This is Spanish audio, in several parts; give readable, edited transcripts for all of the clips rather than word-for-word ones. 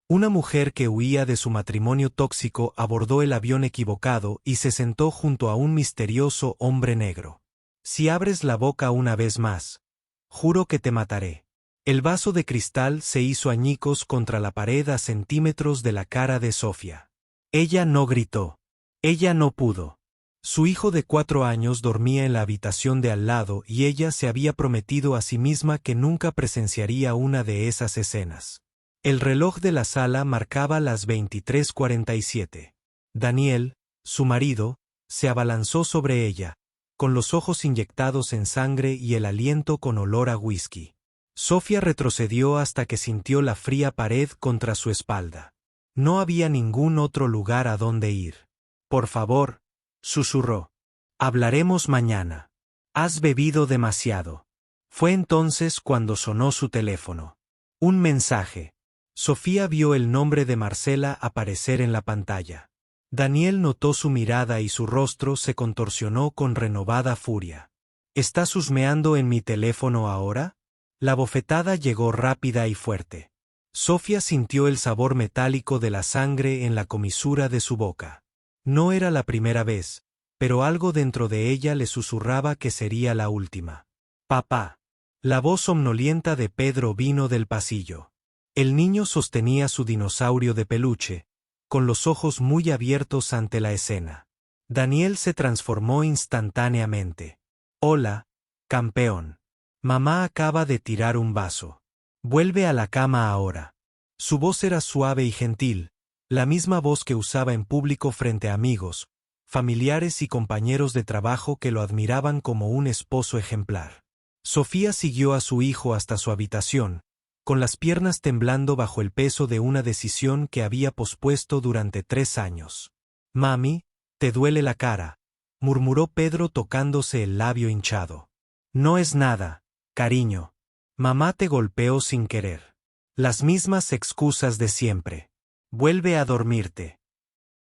Una mujer que huía de su matrimonio tóxico abordó el avión equivocado y se sentó junto a un misterioso hombre negro. Si abres la boca una vez más, juro que te mataré. El vaso de cristal se hizo añicos contra la pared a centímetros de la cara de Sofía. Ella no gritó. Ella no pudo. Su hijo de 4 años dormía en la habitación de al lado y ella se había prometido a sí misma que nunca presenciaría una de esas escenas. El reloj de la sala marcaba las 23:47. Daniel, su marido, se abalanzó sobre ella, con los ojos inyectados en sangre y el aliento con olor a whisky. Sofía retrocedió hasta que sintió la fría pared contra su espalda. No había ningún otro lugar a donde ir. Por favor, susurró. Hablaremos mañana. Has bebido demasiado. Fue entonces cuando sonó su teléfono. Un mensaje. Sofía vio el nombre de Marcela aparecer en la pantalla. Daniel notó su mirada y su rostro se contorsionó con renovada furia. ¿Estás husmeando en mi teléfono ahora? La bofetada llegó rápida y fuerte. Sofía sintió el sabor metálico de la sangre en la comisura de su boca. No era la primera vez, pero algo dentro de ella le susurraba que sería la última. Papá. La voz somnolienta de Pedro vino del pasillo. El niño sostenía su dinosaurio de peluche, con los ojos muy abiertos ante la escena. Daniel se transformó instantáneamente. Hola, campeón. Mamá acaba de tirar un vaso. Vuelve a la cama ahora. Su voz era suave y gentil, la misma voz que usaba en público frente a amigos, familiares y compañeros de trabajo que lo admiraban como un esposo ejemplar. Sofía siguió a su hijo hasta su habitación, con las piernas temblando bajo el peso de una decisión que había pospuesto durante 3 años. Mami, te duele la cara, murmuró Pedro tocándose el labio hinchado. No es nada, cariño. Mamá te golpeó sin querer. Las mismas excusas de siempre. Vuelve a dormirte.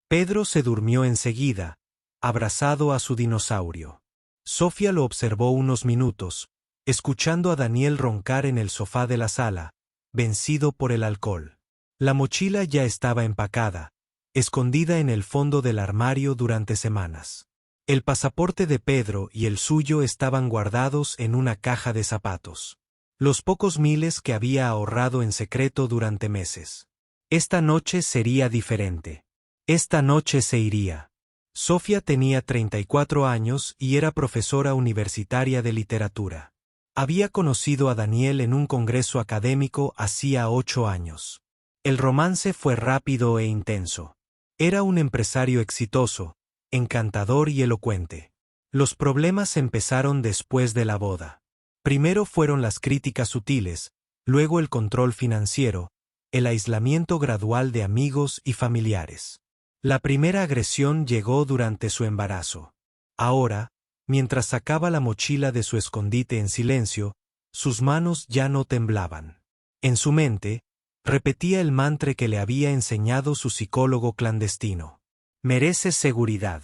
Pedro se durmió enseguida, abrazado a su dinosaurio. Sofía lo observó unos minutos, escuchando a Daniel roncar en el sofá de la sala, vencido por el alcohol. La mochila ya estaba empacada, escondida en el fondo del armario durante semanas. El pasaporte de Pedro y el suyo estaban guardados en una caja de zapatos. Los pocos miles que había ahorrado en secreto durante meses. Esta noche sería diferente. Esta noche se iría. Sofía tenía 34 años y era profesora universitaria de literatura. Había conocido a Daniel en un congreso académico hacía 8 años. El romance fue rápido e intenso. Era un empresario exitoso, encantador y elocuente. Los problemas empezaron después de la boda. Primero fueron las críticas sutiles, luego el control financiero, el aislamiento gradual de amigos y familiares. La primera agresión llegó durante su embarazo. Ahora, mientras sacaba la mochila de su escondite en silencio, sus manos ya no temblaban. En su mente, repetía el mantra que le había enseñado su psicólogo clandestino. Mereces seguridad.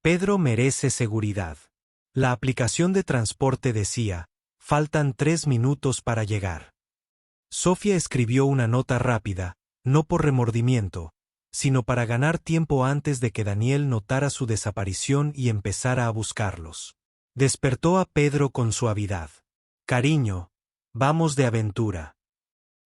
Pedro merece seguridad. La aplicación de transporte decía, faltan 3 minutos para llegar. Sofía escribió una nota rápida, no por remordimiento, sino para ganar tiempo antes de que Daniel notara su desaparición y empezara a buscarlos. Despertó a Pedro con suavidad. Cariño, vamos de aventura.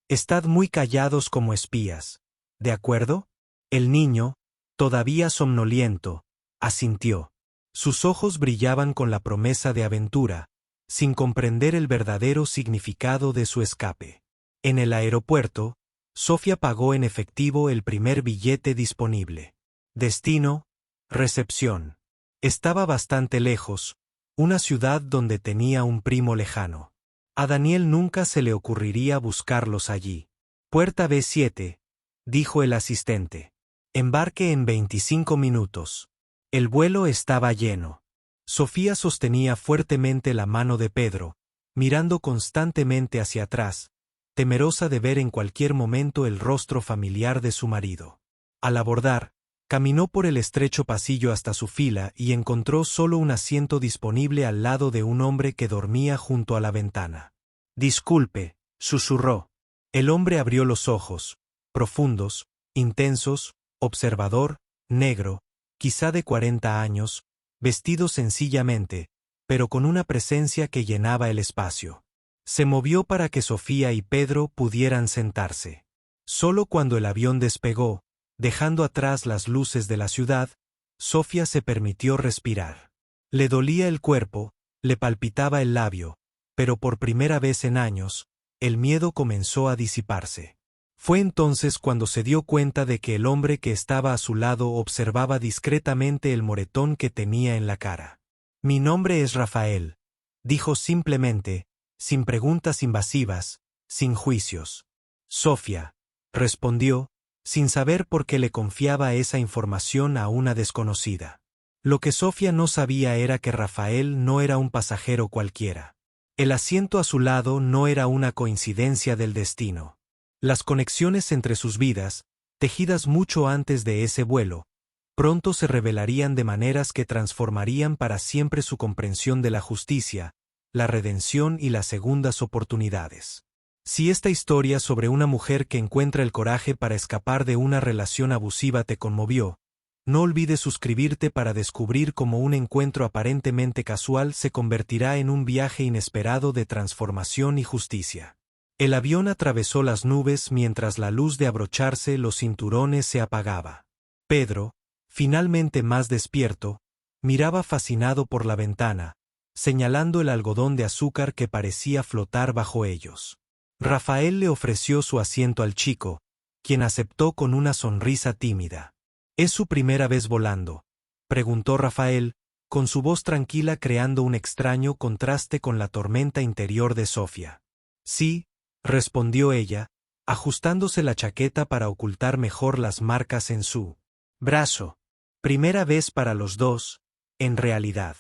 Estad muy callados como espías, ¿de acuerdo? El niño, todavía somnoliento, asintió. Sus ojos brillaban con la promesa de aventura, sin comprender el verdadero significado de su escape. En el aeropuerto, Sofía pagó en efectivo el primer billete disponible. Destino, recepción. Estaba bastante lejos, una ciudad donde tenía un primo lejano. A Daniel nunca se le ocurriría buscarlos allí. Puerta B7, dijo el asistente. Embarque en 25 minutos. El vuelo estaba lleno. Sofía sostenía fuertemente la mano de Pedro, mirando constantemente hacia atrás, temerosa de ver en cualquier momento el rostro familiar de su marido. Al abordar, caminó por el estrecho pasillo hasta su fila y encontró solo un asiento disponible al lado de un hombre que dormía junto a la ventana. Disculpe, susurró. El hombre abrió los ojos, profundos, intensos, observador, negro, quizá de 40 años, vestido sencillamente, pero con una presencia que llenaba el espacio. Se movió para que Sofía y Pedro pudieran sentarse. Solo cuando el avión despegó, dejando atrás las luces de la ciudad, Sofía se permitió respirar. Le dolía el cuerpo, le palpitaba el labio, pero por primera vez en años, el miedo comenzó a disiparse. Fue entonces cuando se dio cuenta de que el hombre que estaba a su lado observaba discretamente el moretón que tenía en la cara. «Mi nombre es Rafael», dijo simplemente, sin preguntas invasivas, sin juicios. «Sofía», respondió, sin saber por qué le confiaba esa información a una desconocida. Lo que Sofía no sabía era que Rafael no era un pasajero cualquiera. El asiento a su lado no era una coincidencia del destino. Las conexiones entre sus vidas, tejidas mucho antes de ese vuelo, pronto se revelarían de maneras que transformarían para siempre su comprensión de la justicia, la redención y las segundas oportunidades. Si esta historia sobre una mujer que encuentra el coraje para escapar de una relación abusiva te conmovió, no olvides suscribirte para descubrir cómo un encuentro aparentemente casual se convertirá en un viaje inesperado de transformación y justicia. El avión atravesó las nubes mientras la luz de abrocharse los cinturones se apagaba. Pedro, finalmente más despierto, miraba fascinado por la ventana, señalando el algodón de azúcar que parecía flotar bajo ellos. Rafael le ofreció su asiento al chico, quien aceptó con una sonrisa tímida. «¿Es su primera vez volando?», preguntó Rafael, con su voz tranquila creando un extraño contraste con la tormenta interior de Sofía. «Sí», respondió ella, ajustándose la chaqueta para ocultar mejor las marcas en su brazo. Primera vez para los dos, en realidad.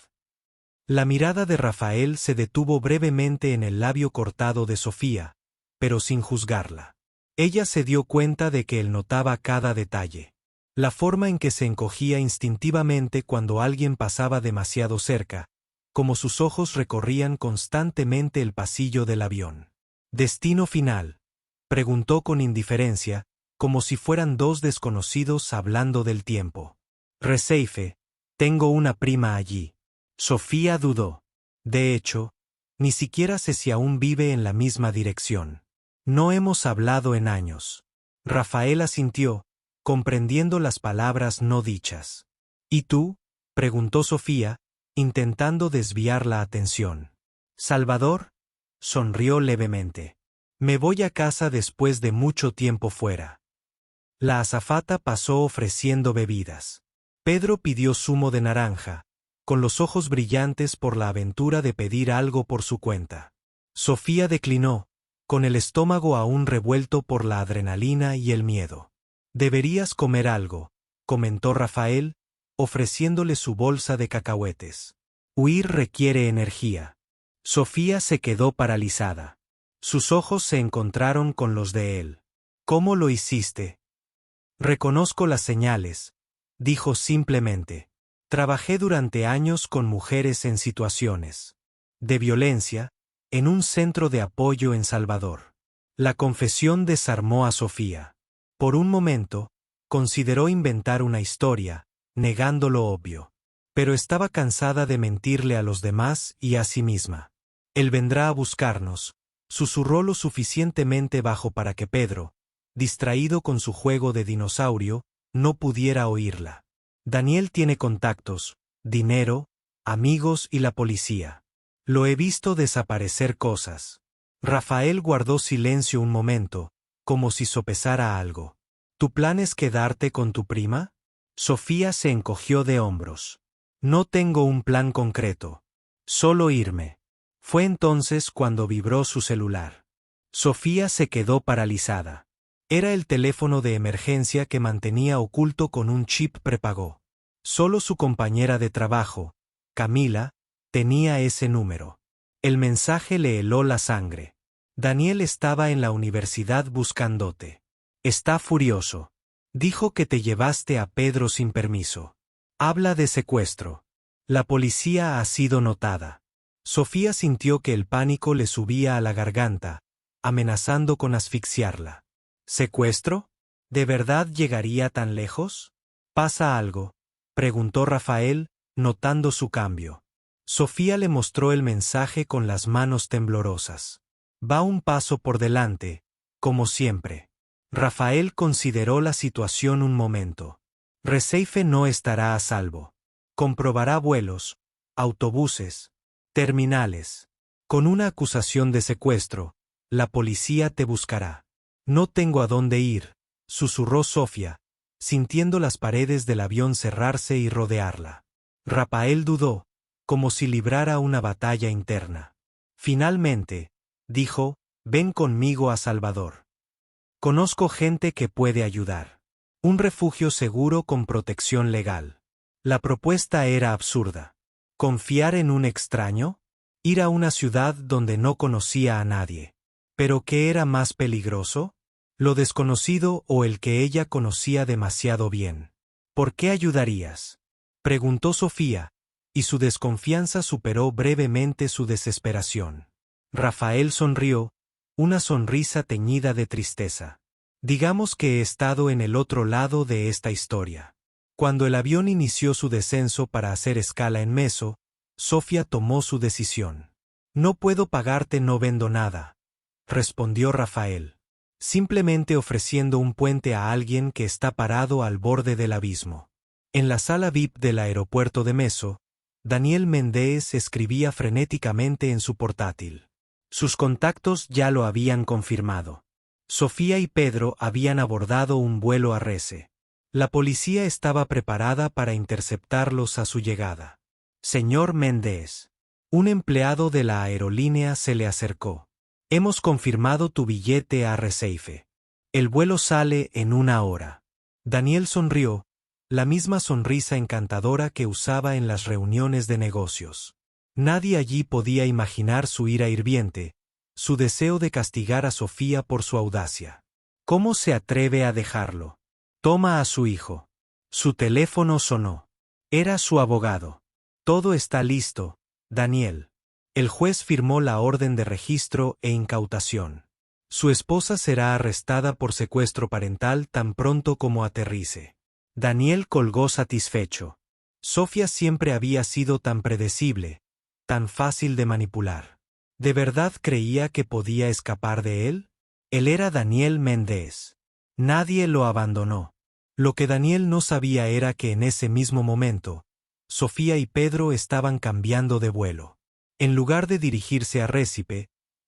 La mirada de Rafael se detuvo brevemente en el labio cortado de Sofía, pero sin juzgarla. Ella se dio cuenta de que él notaba cada detalle. La forma en que se encogía instintivamente cuando alguien pasaba demasiado cerca, como sus ojos recorrían constantemente el pasillo del avión. «¿Destino final?», preguntó con indiferencia, como si fueran dos desconocidos hablando del tiempo. «Recife, tengo una prima allí». Sofía dudó. De hecho, ni siquiera sé si aún vive en la misma dirección. «No hemos hablado en años». Rafael asintió, comprendiendo las palabras no dichas. «¿Y tú?», preguntó Sofía, intentando desviar la atención. «¿Salvador?», sonrió levemente. «Me voy a casa después de mucho tiempo fuera». La azafata pasó ofreciendo bebidas. Pedro pidió zumo de naranja, con los ojos brillantes por la aventura de pedir algo por su cuenta. Sofía declinó, con el estómago aún revuelto por la adrenalina y el miedo. «Deberías comer algo», comentó Rafael, ofreciéndole su bolsa de cacahuetes. «Huir requiere energía». Sofía se quedó paralizada. Sus ojos se encontraron con los de él. «¿Cómo lo hiciste?». «Reconozco las señales», dijo simplemente. «Trabajé durante años con mujeres en situaciones de violencia, en un centro de apoyo en Salvador». La confesión desarmó a Sofía. Por un momento, consideró inventar una historia, negando lo obvio. Pero estaba cansada de mentirle a los demás y a sí misma. «Él vendrá a buscarnos», susurró lo suficientemente bajo para que Pedro, distraído con su juego de dinosaurio, no pudiera oírla. «Daniel tiene contactos, dinero, amigos y la policía. Lo he visto desaparecer cosas». Rafael guardó silencio un momento, como si sopesara algo. «¿Tu plan es quedarte con tu prima?». Sofía se encogió de hombros. «No tengo un plan concreto. Solo irme». Fue entonces cuando vibró su celular. Sofía se quedó paralizada. Era el teléfono de emergencia que mantenía oculto con un chip prepago. Solo su compañera de trabajo, Camila, tenía ese número. El mensaje le heló la sangre. «Daniel estaba en la universidad buscándote. Está furioso. Dijo que te llevaste a Pedro sin permiso. Habla de secuestro. La policía ha sido notada». Sofía sintió que el pánico le subía a la garganta, amenazando con asfixiarla. «¿Secuestro?». ¿De verdad llegaría tan lejos? ¿Pasa algo?, preguntó Rafael, notando su cambio. Sofía le mostró el mensaje con las manos temblorosas. Va un paso por delante, como siempre. Rafael consideró la situación un momento. Recife no estará a salvo. Comprobará vuelos, autobuses, terminales. Con una acusación de secuestro, la policía te buscará. No tengo a dónde ir, susurró Sofía, sintiendo las paredes del avión cerrarse y rodearla. Rafael dudó, como si librara una batalla interna. Finalmente, dijo, ven conmigo a Salvador. Conozco gente que puede ayudar. Un refugio seguro con protección legal. La propuesta era absurda. ¿Confiar en un extraño? Ir a una ciudad donde no conocía a nadie. ¿Pero qué era más peligroso? ¿Lo desconocido o el que ella conocía demasiado bien? ¿Por qué ayudarías?, preguntó Sofía, y su desconfianza superó brevemente su desesperación. Rafael sonrió, una sonrisa teñida de tristeza. Digamos que he estado en el otro lado de esta historia. Cuando el avión inició su descenso para hacer escala en Meso, Sofía tomó su decisión. No puedo pagarte, no vendo nada, respondió Rafael, simplemente ofreciendo un puente a alguien que está parado al borde del abismo. En la sala VIP del aeropuerto de Meso, Daniel Méndez escribía frenéticamente en su portátil. Sus contactos ya lo habían confirmado. Sofía y Pedro habían abordado un vuelo a Rece. La policía estaba preparada para interceptarlos a su llegada. Señor Méndez. Un empleado de la aerolínea se le acercó. Hemos confirmado tu billete a Recife. El vuelo sale en 1 hora. Daniel sonrió, la misma sonrisa encantadora que usaba en las reuniones de negocios. Nadie allí podía imaginar su ira hirviente, su deseo de castigar a Sofía por su audacia. ¿Cómo se atreve a dejarlo? Toma a su hijo. Su teléfono sonó. Era su abogado. Todo está listo, Daniel. El juez firmó la orden de registro e incautación. Su esposa será arrestada por secuestro parental tan pronto como aterrice. Daniel colgó satisfecho. Sofía siempre había sido tan predecible, tan fácil de manipular. ¿De verdad creía que podía escapar de él? Él era Daniel Méndez. Nadie lo abandonó. Lo que Daniel no sabía era que en ese mismo momento, Sofía y Pedro estaban cambiando de vuelo. En lugar de dirigirse a Recife,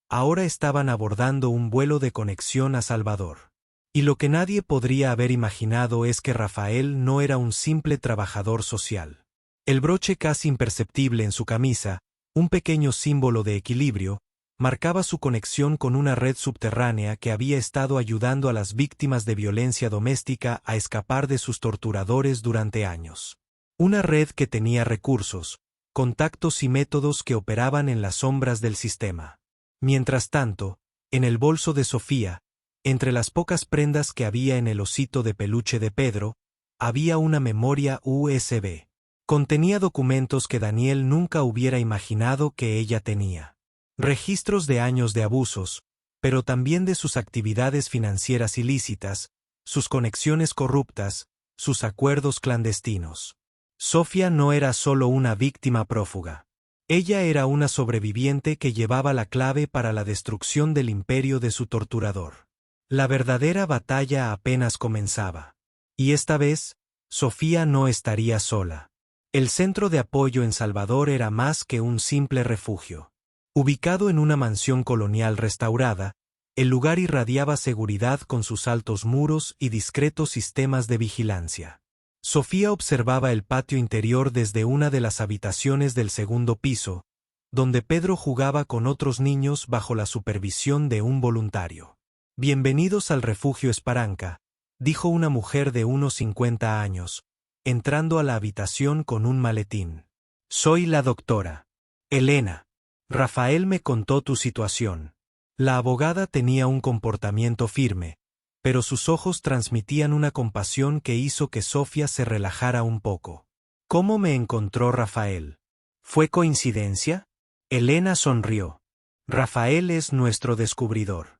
ahora estaban abordando un vuelo de conexión a Salvador. Y lo que nadie podría haber imaginado es que Rafael no era un simple trabajador social. El broche casi imperceptible en su camisa, un pequeño símbolo de equilibrio, marcaba su conexión con una red subterránea que había estado ayudando a las víctimas de violencia doméstica a escapar de sus torturadores durante años. Una red que tenía recursos, contactos y métodos que operaban en las sombras del sistema. Mientras tanto, en el bolso de Sofía, entre las pocas prendas que había en el osito de peluche de Pedro, había una memoria USB. Contenía documentos que Daniel nunca hubiera imaginado que ella tenía. Registros de años de abusos, pero también de sus actividades financieras ilícitas, sus conexiones corruptas, sus acuerdos clandestinos. Sofía no era solo una víctima prófuga. Ella era una sobreviviente que llevaba la clave para la destrucción del imperio de su torturador. La verdadera batalla apenas comenzaba. Y esta vez, Sofía no estaría sola. El centro de apoyo en Salvador era más que un simple refugio. Ubicado en una mansión colonial restaurada, el lugar irradiaba seguridad con sus altos muros y discretos sistemas de vigilancia. Sofía observaba el patio interior desde una de las habitaciones del segundo piso, donde Pedro jugaba con otros niños bajo la supervisión de un voluntario. Bienvenidos al refugio Esparanca, dijo una mujer de unos 50 años, entrando a la habitación con un maletín. Soy la doctora Elena. Rafael me contó tu situación. La abogada tenía un comportamiento firme, pero sus ojos transmitían una compasión que hizo que Sofía se relajara un poco. ¿Cómo me encontró Rafael? ¿Fue coincidencia? Elena sonrió. Rafael es nuestro descubridor.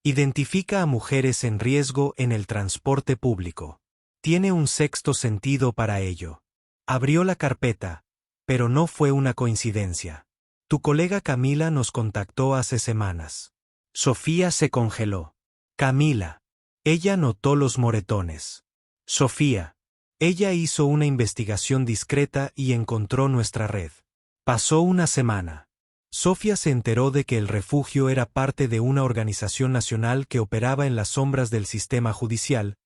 Identifica a mujeres en riesgo en el transporte público. Tiene un sexto sentido para ello. Abrió la carpeta, pero no fue una coincidencia. Tu colega Camila nos contactó hace semanas. Sofía se congeló. Camila. Ella notó los moretones. Sofía. Ella hizo una investigación discreta y encontró nuestra red. Pasó una semana. Sofía se enteró de que el refugio era parte de una organización nacional que operaba en las sombras del sistema judicial,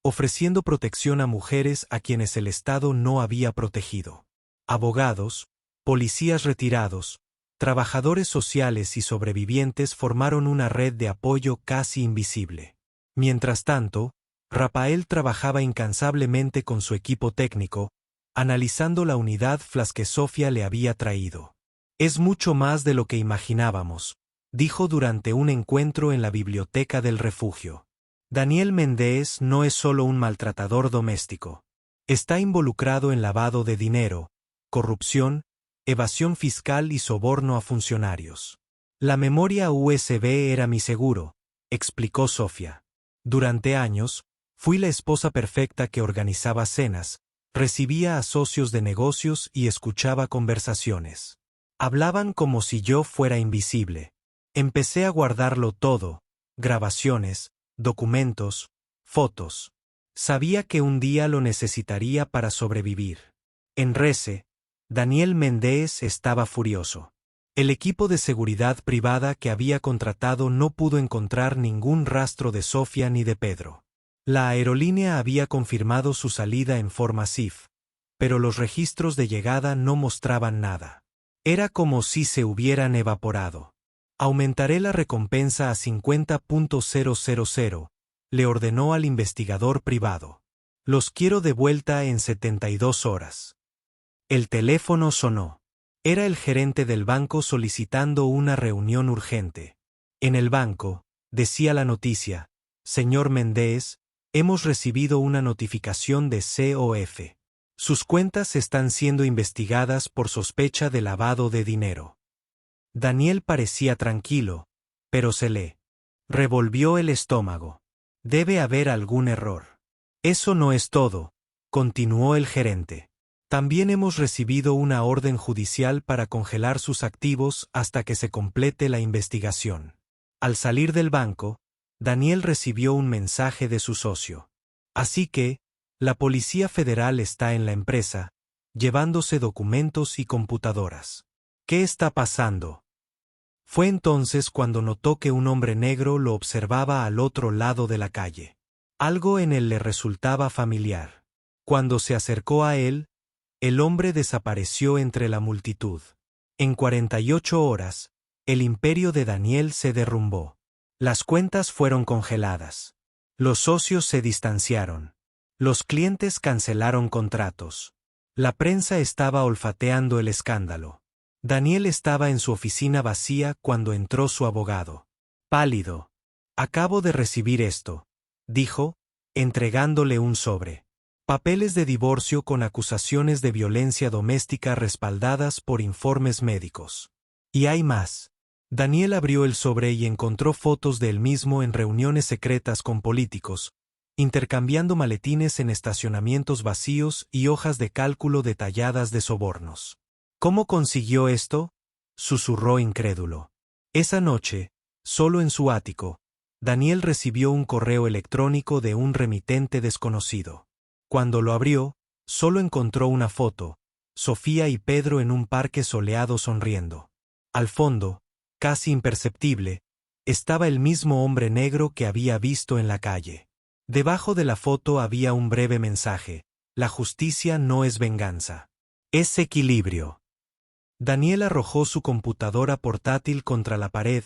ofreciendo protección a mujeres a quienes el Estado no había protegido. Abogados, policías retirados, trabajadores sociales y sobrevivientes formaron una red de apoyo casi invisible. Mientras tanto, Rafael trabajaba incansablemente con su equipo técnico, analizando la unidad flash que Sofía le había traído. Es mucho más de lo que imaginábamos, dijo durante un encuentro en la biblioteca del refugio. Daniel Méndez no es solo un maltratador doméstico. Está involucrado en lavado de dinero, corrupción, evasión fiscal y soborno a funcionarios. La memoria USB era mi seguro, explicó Sofía. Durante años, fui la esposa perfecta que organizaba cenas, recibía a socios de negocios y escuchaba conversaciones. Hablaban como si yo fuera invisible. Empecé a guardarlo todo, grabaciones, documentos, fotos. Sabía que un día lo necesitaría para sobrevivir. En Rece, Daniel Méndez estaba furioso. El equipo de seguridad privada que había contratado no pudo encontrar ningún rastro de Sofía ni de Pedro. La aerolínea había confirmado su salida en forma SIF, pero los registros de llegada no mostraban nada. Era como si se hubieran evaporado. Aumentaré la recompensa a 50.000, le ordenó al investigador privado. Los quiero de vuelta en 72 horas. El teléfono sonó. Era el gerente del banco solicitando una reunión urgente. En el banco, decía la noticia, señor Méndez, hemos recibido una notificación de COF. Sus cuentas están siendo investigadas por sospecha de lavado de dinero. Daniel parecía tranquilo, pero se le revolvió el estómago. Debe haber algún error. Eso no es todo, continuó el gerente. También hemos recibido una orden judicial para congelar sus activos hasta que se complete la investigación. Al salir del banco, Daniel recibió un mensaje de su socio. Así que, la Policía Federal está en la empresa, llevándose documentos y computadoras. ¿Qué está pasando? Fue entonces cuando notó que un hombre negro lo observaba al otro lado de la calle. Algo en él le resultaba familiar. Cuando se acercó a él, el hombre desapareció entre la multitud. En 48 horas, el imperio de Daniel se derrumbó. Las cuentas fueron congeladas. Los socios se distanciaron. Los clientes cancelaron contratos. La prensa estaba olfateando el escándalo. Daniel estaba en su oficina vacía cuando entró su abogado. Pálido. Acabo de recibir esto, dijo, entregándole un sobre. Papeles de divorcio con acusaciones de violencia doméstica respaldadas por informes médicos. Y hay más. Daniel abrió el sobre y encontró fotos de él mismo en reuniones secretas con políticos, intercambiando maletines en estacionamientos vacíos y hojas de cálculo detalladas de sobornos. ¿Cómo consiguió esto?, susurró incrédulo. Esa noche, solo en su ático, Daniel recibió un correo electrónico de un remitente desconocido. Cuando lo abrió, solo encontró una foto, Sofía y Pedro en un parque soleado sonriendo. Al fondo, casi imperceptible, estaba el mismo hombre negro que había visto en la calle. Debajo de la foto había un breve mensaje: la justicia no es venganza. Es equilibrio. Daniel arrojó su computadora portátil contra la pared,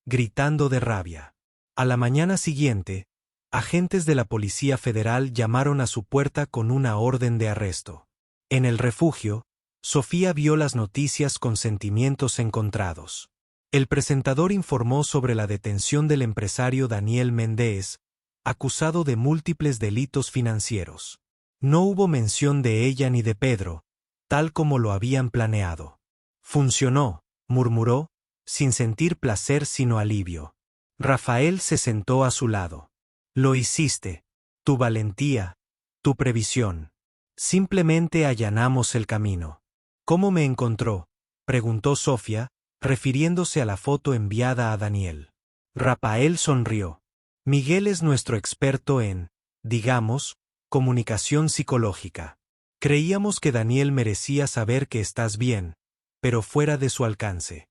gritando de rabia. A la mañana siguiente, agentes de la Policía Federal llamaron a su puerta con una orden de arresto. En el refugio, Sofía vio las noticias con sentimientos encontrados. El presentador informó sobre la detención del empresario Daniel Méndez, acusado de múltiples delitos financieros. No hubo mención de ella ni de Pedro, tal como lo habían planeado. Funcionó, murmuró, sin sentir placer sino alivio. Rafael se sentó a su lado. Lo hiciste. Tu valentía, tu previsión. Simplemente allanamos el camino. ¿Cómo me encontró?, preguntó Sofía, refiriéndose a la foto enviada a Daniel. Rafael sonrió. Miguel es nuestro experto en, digamos, comunicación psicológica. Creíamos que Daniel merecía saber que estás bien, pero fuera de su alcance.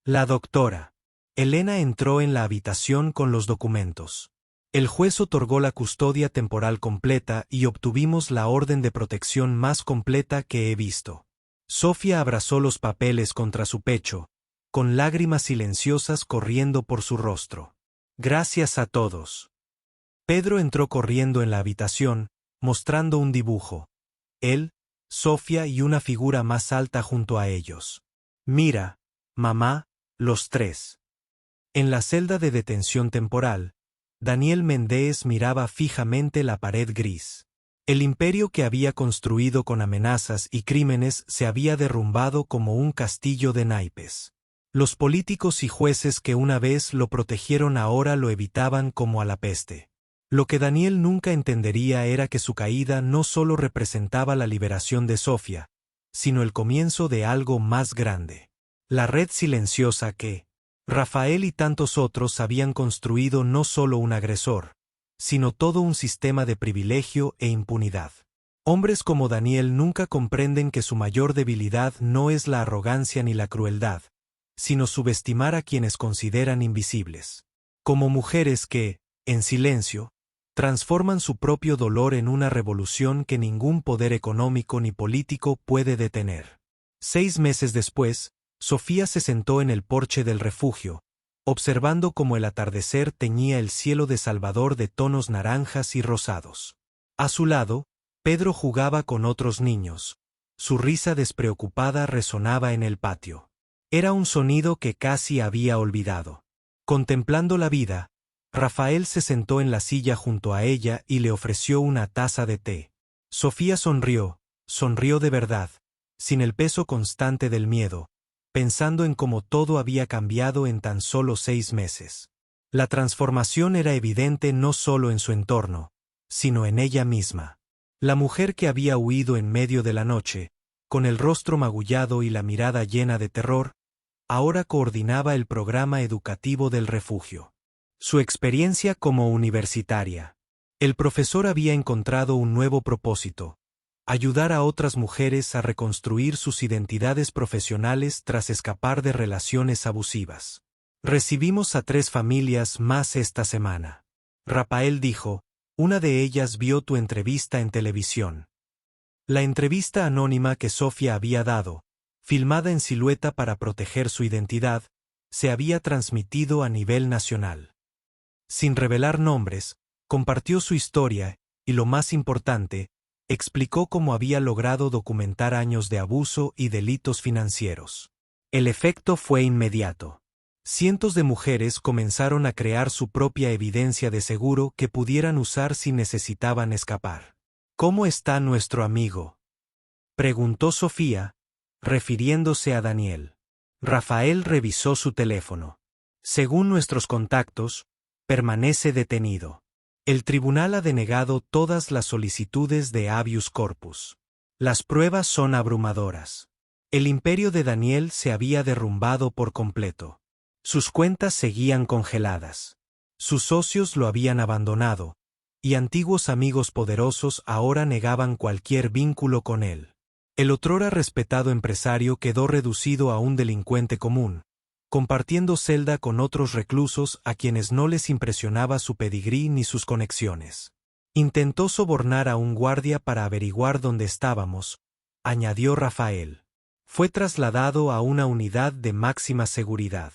La doctora Elena entró en la habitación con los documentos. El juez otorgó la custodia temporal completa y obtuvimos la orden de protección más completa que he visto. Sofía abrazó los papeles contra su pecho, con lágrimas silenciosas corriendo por su rostro. Gracias a todos. Pedro entró corriendo en la habitación, mostrando un dibujo. Él, Sofía y una figura más alta junto a ellos. Mira, mamá, los tres. En la celda de detención temporal, Daniel Méndez miraba fijamente la pared gris. El imperio que había construido con amenazas y crímenes se había derrumbado como un castillo de naipes. Los políticos y jueces que una vez lo protegieron ahora lo evitaban como a la peste. Lo que Daniel nunca entendería era que su caída no solo representaba la liberación de Sofía, sino el comienzo de algo más grande. La red silenciosa que Rafael y tantos otros habían construido no solo un agresor, sino todo un sistema de privilegio e impunidad. Hombres como Daniel nunca comprenden que su mayor debilidad no es la arrogancia ni la crueldad, sino subestimar a quienes consideran invisibles. Como mujeres que, en silencio, transforman su propio dolor en una revolución que ningún poder económico ni político puede detener. 6 meses después, Sofía se sentó en el porche del refugio, observando cómo el atardecer teñía el cielo de Salvador de tonos naranjas y rosados. A su lado, Pedro jugaba con otros niños. Su risa despreocupada resonaba en el patio. Era un sonido que casi había olvidado. Contemplando la vida, Rafael se sentó en la silla junto a ella y le ofreció una taza de té. Sofía sonrió de verdad, sin el peso constante del miedo, pensando en cómo todo había cambiado en tan solo 6 meses. La transformación era evidente no solo en su entorno, sino en ella misma. La mujer que había huido en medio de la noche, con el rostro magullado y la mirada llena de terror, ahora coordinaba el programa educativo del refugio. Su experiencia como universitaria. El profesor había encontrado un nuevo propósito: ayudar a otras mujeres a reconstruir sus identidades profesionales tras escapar de relaciones abusivas. Recibimos a 3 familias más esta semana. Rafael dijo, una de ellas vio tu entrevista en televisión. La entrevista anónima que Sofía había dado, filmada en silueta para proteger su identidad, se había transmitido a nivel nacional. Sin revelar nombres, compartió su historia y, lo más importante, explicó cómo había logrado documentar años de abuso y delitos financieros. El efecto fue inmediato. Cientos de mujeres comenzaron a crear su propia evidencia de seguro que pudieran usar si necesitaban escapar. ¿Cómo está nuestro amigo?, preguntó Sofía, refiriéndose a Daniel. Rafael revisó su teléfono. Según nuestros contactos, permanece detenido. El tribunal ha denegado todas las solicitudes de habeas corpus. Las pruebas son abrumadoras. El imperio de Daniel se había derrumbado por completo. Sus cuentas seguían congeladas. Sus socios lo habían abandonado, y antiguos amigos poderosos ahora negaban cualquier vínculo con él. El otrora respetado empresario quedó reducido a un delincuente común, compartiendo celda con otros reclusos a quienes no les impresionaba su pedigrí ni sus conexiones. Intentó sobornar a un guardia para averiguar dónde estábamos, añadió Rafael. Fue trasladado a una unidad de máxima seguridad.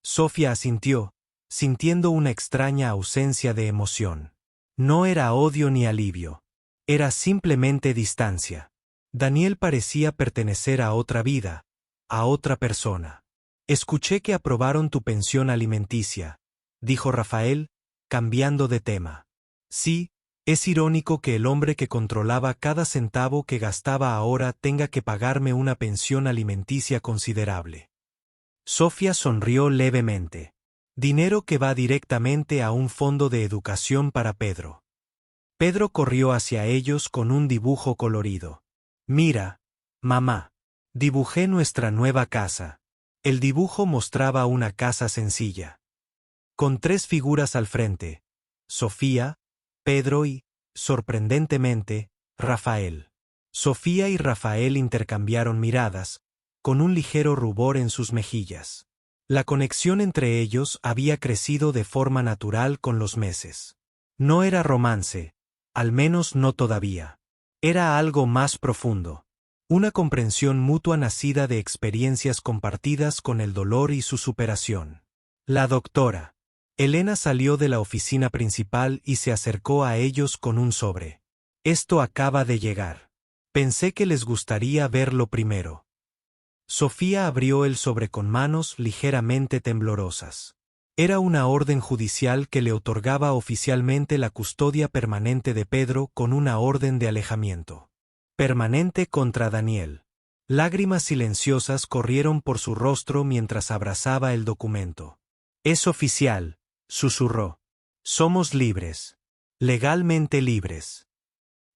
Sofía asintió, sintiendo una extraña ausencia de emoción. No era odio ni alivio. Era simplemente distancia. Daniel parecía pertenecer a otra vida, a otra persona. Escuché que aprobaron tu pensión alimenticia, dijo Rafael, cambiando de tema. Sí, es irónico que el hombre que controlaba cada centavo que gastaba ahora tenga que pagarme una pensión alimenticia considerable. Sofía sonrió levemente. Dinero que va directamente a un fondo de educación para Pedro. Pedro corrió hacia ellos con un dibujo colorido. Mira, mamá. Dibujé nuestra nueva casa. El dibujo mostraba una casa sencilla, con 3 figuras al frente: Sofía, Pedro y, sorprendentemente, Rafael. Sofía y Rafael intercambiaron miradas, con un ligero rubor en sus mejillas. La conexión entre ellos había crecido de forma natural con los meses. No era romance, al menos no todavía. Era algo más profundo. Una comprensión mutua nacida de experiencias compartidas con el dolor y su superación. La doctora Elena salió de la oficina principal y se acercó a ellos con un sobre. Esto acaba de llegar. Pensé que les gustaría verlo primero. Sofía abrió el sobre con manos ligeramente temblorosas. Era una orden judicial que le otorgaba oficialmente la custodia permanente de Pedro con una orden de alejamiento permanente contra Daniel. Lágrimas silenciosas corrieron por su rostro mientras abrazaba el documento. Es oficial, susurró. Somos libres. Legalmente libres.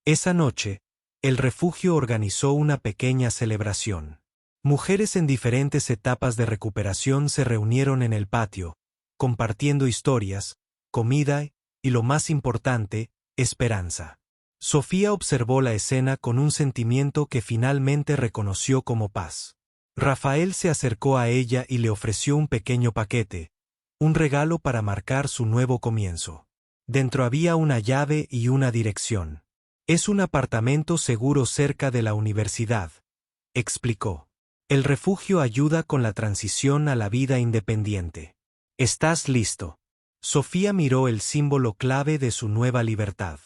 Esa noche, el refugio organizó una pequeña celebración. Mujeres en diferentes etapas de recuperación se reunieron en el patio, compartiendo historias, comida y, lo más importante, esperanza. Sofía observó la escena con un sentimiento que finalmente reconoció como paz. Rafael se acercó a ella y le ofreció un pequeño paquete, un regalo para marcar su nuevo comienzo. Dentro había una llave y una dirección. Es un apartamento seguro cerca de la universidad, explicó. El refugio ayuda con la transición a la vida independiente. ¿Estás listo? Sofía miró el símbolo clave de su nueva libertad.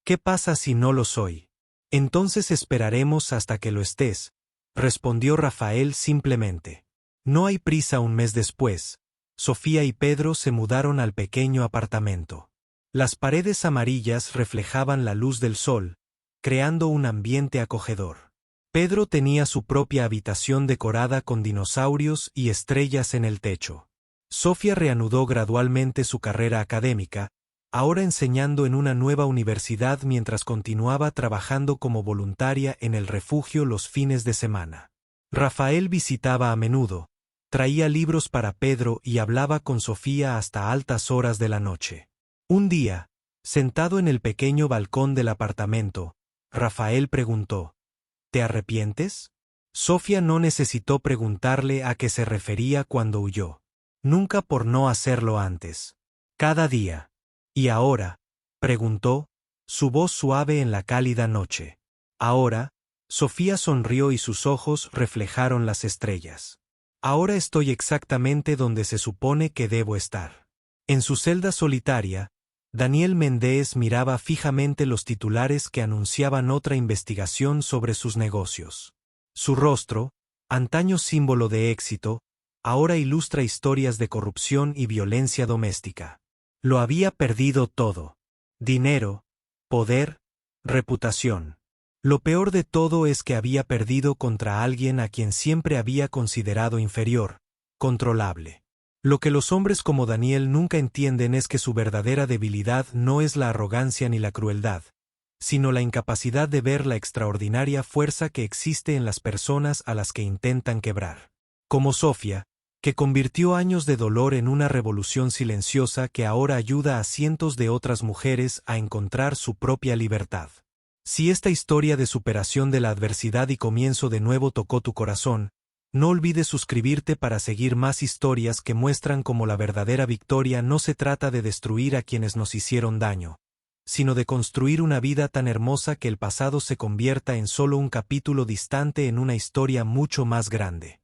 ¿Qué pasa si no lo soy? Entonces esperaremos hasta que lo estés, respondió Rafael simplemente. No hay prisa. Un mes después, Sofía y Pedro se mudaron al pequeño apartamento. Las paredes amarillas reflejaban la luz del sol, creando un ambiente acogedor. Pedro tenía su propia habitación decorada con dinosaurios y estrellas en el techo. Sofía reanudó gradualmente su carrera académica, ahora enseñando en una nueva universidad mientras continuaba trabajando como voluntaria en el refugio los fines de semana. Rafael visitaba a menudo, traía libros para Pedro y hablaba con Sofía hasta altas horas de la noche. Un día, sentado en el pequeño balcón del apartamento, Rafael preguntó: ¿te arrepientes? Sofía no necesitó preguntarle a qué se refería cuando huyó. Nunca por no hacerlo antes. Cada día. ¿Y ahora?, preguntó, su voz suave en la cálida noche. Ahora, Sofía sonrió y sus ojos reflejaron las estrellas. Ahora estoy exactamente donde se supone que debo estar. En su celda solitaria, Daniel Méndez miraba fijamente los titulares que anunciaban otra investigación sobre sus negocios. Su rostro, antaño símbolo de éxito, ahora ilustra historias de corrupción y violencia doméstica. Lo había perdido todo: dinero, poder, reputación. Lo peor de todo es que había perdido contra alguien a quien siempre había considerado inferior, controlable. Lo que los hombres como Daniel nunca entienden es que su verdadera debilidad no es la arrogancia ni la crueldad, sino la incapacidad de ver la extraordinaria fuerza que existe en las personas a las que intentan quebrar. Como Sofía, que convirtió años de dolor en una revolución silenciosa que ahora ayuda a cientos de otras mujeres a encontrar su propia libertad. Si esta historia de superación de la adversidad y comienzo de nuevo tocó tu corazón, no olvides suscribirte para seguir más historias que muestran cómo la verdadera victoria no se trata de destruir a quienes nos hicieron daño, sino de construir una vida tan hermosa que el pasado se convierta en solo un capítulo distante en una historia mucho más grande.